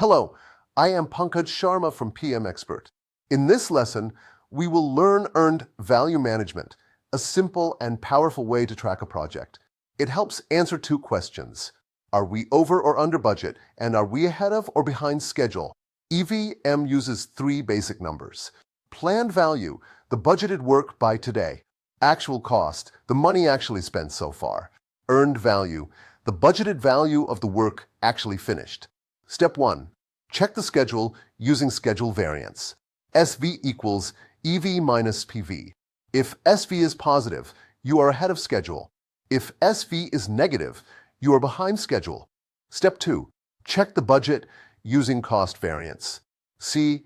Hello, I am Pankaj Sharma from PM Expert. In this lesson, we will learn Earned Value Management, a simple and powerful way to track a project. It helps answer two questions. Are we over or under budget, and are we ahead of or behind schedule? EVM uses three basic numbers. Planned value, the budgeted work by today. Actual cost, the money actually spent so far. Earned value, the budgeted value of the work actually finished. Step 1. Check the schedule using schedule variance. SV equals EV minus PV. If SV is positive, you are ahead of schedule. If SV is negative, you are behind schedule. Step 2. Check the budget using cost variance. CV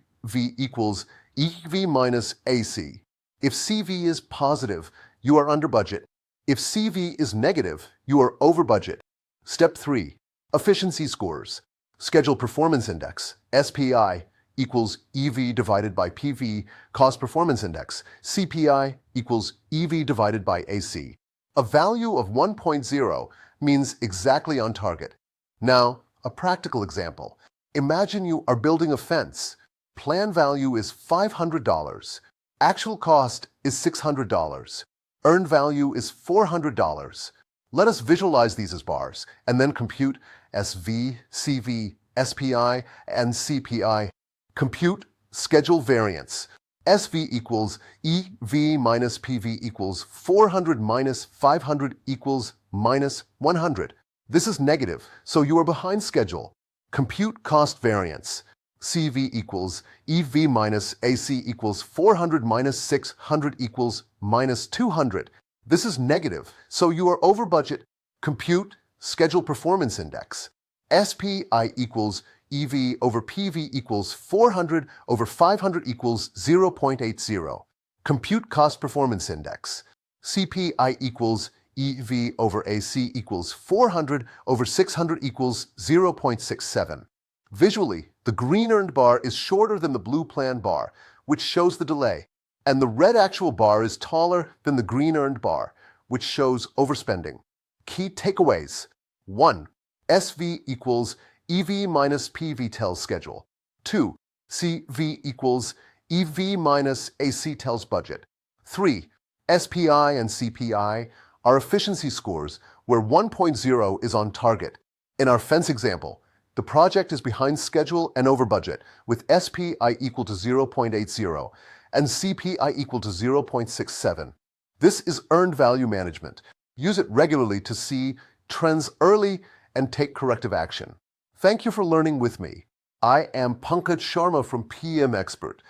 equals EV minus AC. If CV is positive, you are under budget. If CV is negative, you are over budget. Step 3. Efficiency scores. Schedule Performance Index, SPI, equals EV divided by PV, Cost Performance Index, CPI, equals EV divided by AC. A value of 1.0 means exactly on target. Now, a practical example. Imagine you are building a fence. Plan value is $500. Actual cost is $600. Earned value is $400. Let us visualize these as bars and then compute SV, CV, SPI, and CPI. Compute schedule variance. SV equals EV minus PV equals 400 minus 500 equals minus 100. This is negative, so you are behind schedule. Compute cost variance. CV equals EV minus AC equals 400 minus 600 equals minus 200. This is negative, so you are over budget. Compute schedule performance index. SPI equals EV over PV equals 400 over 500 equals 0.80. Compute cost performance index. CPI equals EV over AC equals 400 over 600 equals 0.67. Visually, the green earned bar is shorter than the blue planned bar, which shows the delay, and the red actual bar is taller than the green earned bar, which shows overspending. Key takeaways. 1. SV equals EV minus PV tells schedule. 2. CV equals EV minus AC tells budget. 3. SPI and CPI are efficiency scores where 1.0 is on target. In our fence example, the project is behind schedule and over budget, with SPI equal to 0.80 and CPI equal to 0.67. This is earned value management. Use it regularly to see trends early and take corrective action. Thank you for learning with me. I am Pankaj Sharma from PM Expert.